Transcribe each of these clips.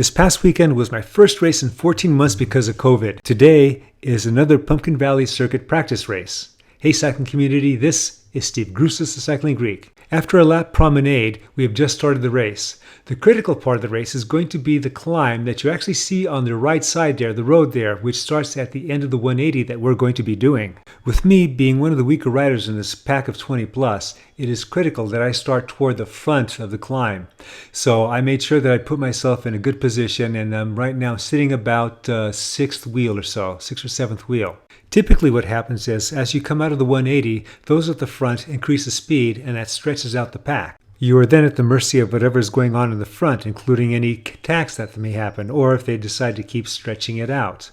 This past weekend was my first race in 14 months because of COVID. Today is another Pumpkin Valley Circuit practice race. Hey cycling community, this is Steve Grusas, the Cycling Greek. After a lap promenade, we have just started the race. The critical part of the race is going to be the climb that you actually see on the right side there, the road there, which starts at the end of the 180 that we're going to be doing. With me being one of the weaker riders in this pack of 20 plus, it is critical that I start toward the front of the climb. So I made sure that I put myself in a good position, and I'm right now sitting about sixth wheel or so, sixth or seventh wheel. Typically what happens is, as you come out of the 180, those at the front increase the speed and that stretches out the pack. You are then at the mercy of whatever is going on in the front, including any attacks that may happen, or if they decide to keep stretching it out.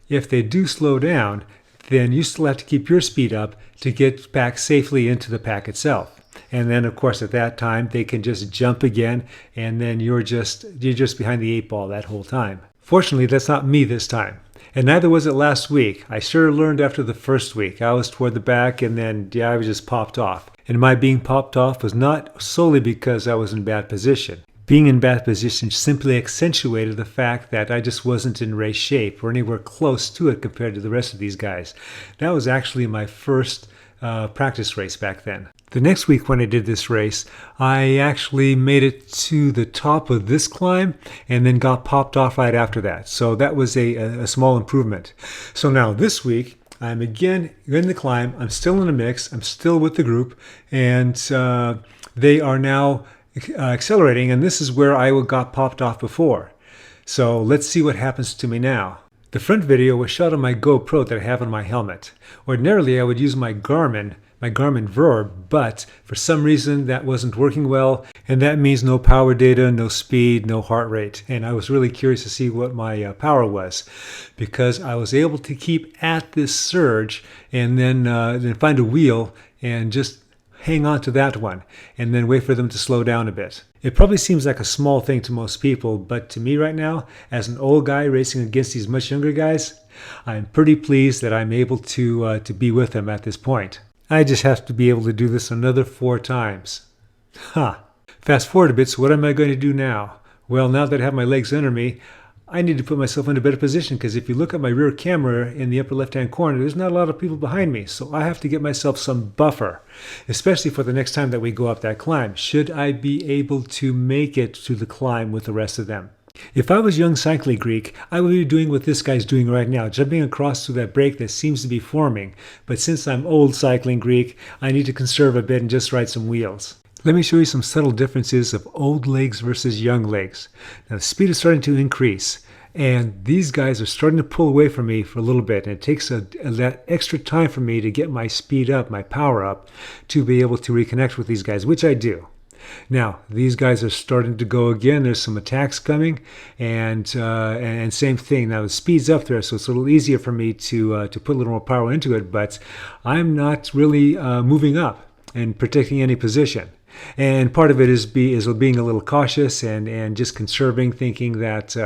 If they do slow down, then you still have to keep your speed up to get back safely into the pack itself. And then, of course, at that time, they can just jump again, and then you're just behind the 8 ball that whole time. Fortunately, that's not me this time. And neither was it last week. I sure learned after the first week. I was toward the back, and then I was just popped off. And my being popped off was not solely because I was in bad position. Being in bad position simply accentuated the fact that I just wasn't in race shape or anywhere close to it compared to the rest of these guys. That was actually my first practice race back then. The next week when I did this race, I actually made it to the top of this climb and then got popped off right after that. So that was a small improvement. So now this week, I'm again in the climb. I'm still in the mix. I'm still with the group, and they are now accelerating, and this is where I got popped off before. So let's see what happens to me now. The front video was shot on my GoPro that I have on my helmet. Ordinarily, I would use my Garmin Verb, but for some reason that wasn't working well, and that means no power data, no speed, no heart rate. And I was really curious to see what my power was, because I was able to keep at this surge and then find a wheel and just hang on to that one and then wait for them to slow down a bit. It probably seems like a small thing to most people, but to me right now, as an old guy racing against these much younger guys, I'm pretty pleased that I'm able to be with them at this point. I just have to be able to do this another 4 times. Fast forward a bit, so what am I going to do now? Well, now that I have my legs under me, I need to put myself in a better position, because if you look at my rear camera in the upper left-hand corner, there's not a lot of people behind me, so I have to get myself some buffer, especially for the next time that we go up that climb, should I be able to make it to the climb with the rest of them. If I was young Cycling Greek, I would be doing what this guy's doing right now, jumping across through that break that seems to be forming. But since I'm old Cycling Greek, I need to conserve a bit and just ride some wheels. Let me show you some subtle differences of old legs versus young legs. Now the speed is starting to increase, and these guys are starting to pull away from me for a little bit, and it takes that extra time for me to get my speed up, my power up, to be able to reconnect with these guys, which I do. Now, these guys are starting to go again. There's some attacks coming, and same thing. Now, the speed's up there, so it's a little easier for me to put a little more power into it, but I'm not really moving up and protecting any position. And part of it is being a little cautious and just conserving, thinking that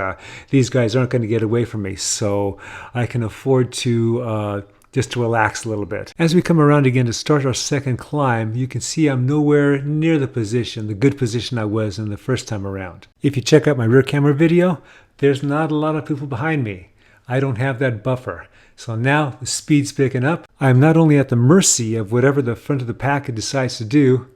these guys aren't going to get away from me, so I can afford to just to relax a little bit. As we come around again to start our second climb, you can see I'm nowhere near the good position I was in the first time around. If you check out my rear camera video, there's not a lot of people behind me. I don't have that buffer. So now the speed's picking up. I'm not only at the mercy of whatever the front of the pack decides to do,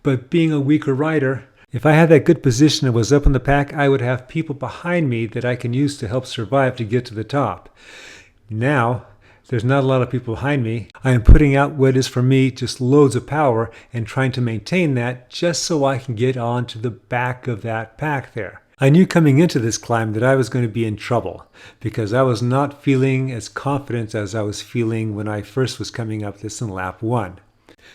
but being a weaker rider, if I had that good position and was up in the pack, I would have people behind me that I can use to help survive to get to the top. Now, there's not a lot of people behind me. I am putting out what is for me just loads of power and trying to maintain that just so I can get onto the back of that pack there. I knew coming into this climb that I was going to be in trouble, because I was not feeling as confident as I was feeling when I first was coming up this in lap 1.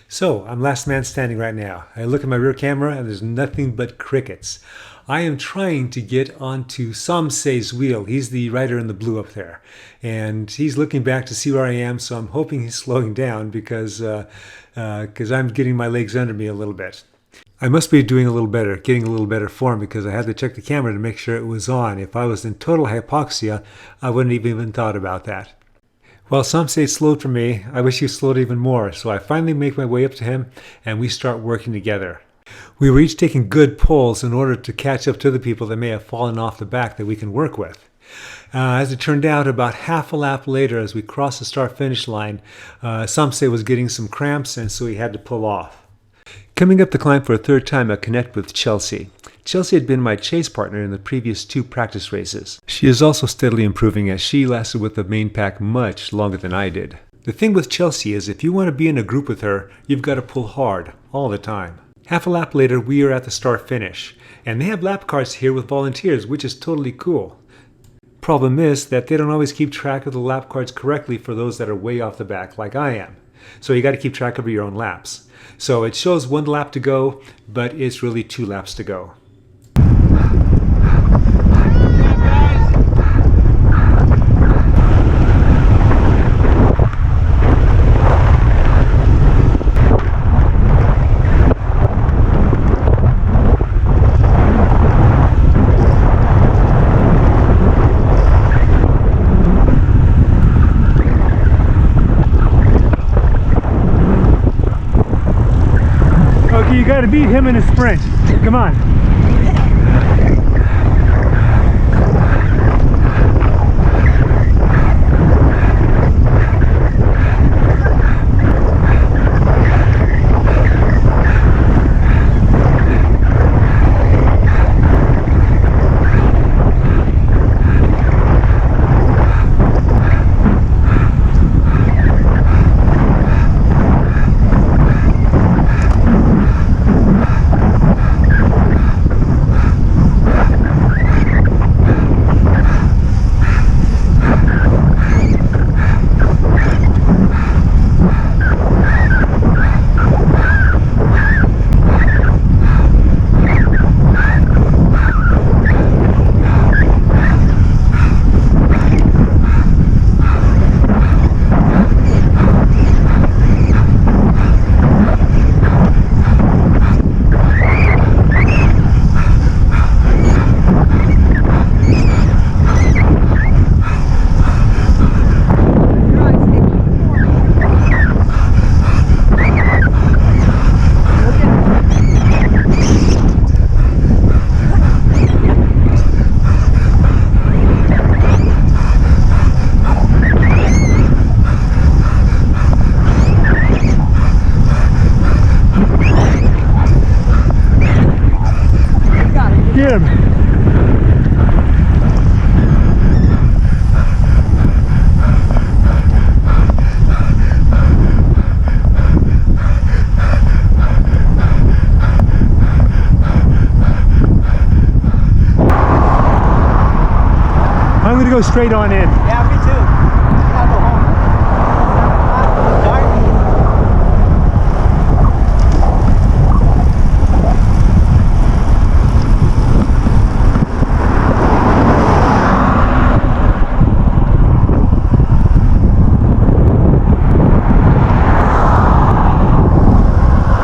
So I'm last man standing right now. I look at my rear camera and there's nothing but crickets. I am trying to get onto Samse's wheel. He's the rider in the blue up there. And he's looking back to see where I am, so I'm hoping he's slowing down because I'm getting my legs under me a little bit. I must be doing a little better, getting a little better form, because I had to check the camera to make sure it was on. If I was in total hypoxia, I wouldn't have even thought about that. Well, Samse slowed for me. I wish he slowed even more, so I finally make my way up to him and we start working together. We were each taking good pulls in order to catch up to the people that may have fallen off the back that we can work with. As it turned out, about half a lap later, as we crossed the start-finish line, Samse was getting some cramps, and so he had to pull off. Coming up the climb for a third time, I connect with Chelsea. Chelsea had been my chase partner in the previous 2 practice races. She is also steadily improving, as she lasted with the main pack much longer than I did. The thing with Chelsea is if you want to be in a group with her, you've got to pull hard all the time. Half a lap later, we are at the start-finish, and they have lap cards here with volunteers, which is totally cool. Problem is that they don't always keep track of the lap cards correctly for those that are way off the back like I am. So you got to keep track of your own laps. So it shows 1 lap to go, but it's really 2 laps to go. You gotta beat him in a sprint. Come on. Get him. I'm going to go straight on in. Yeah, me too.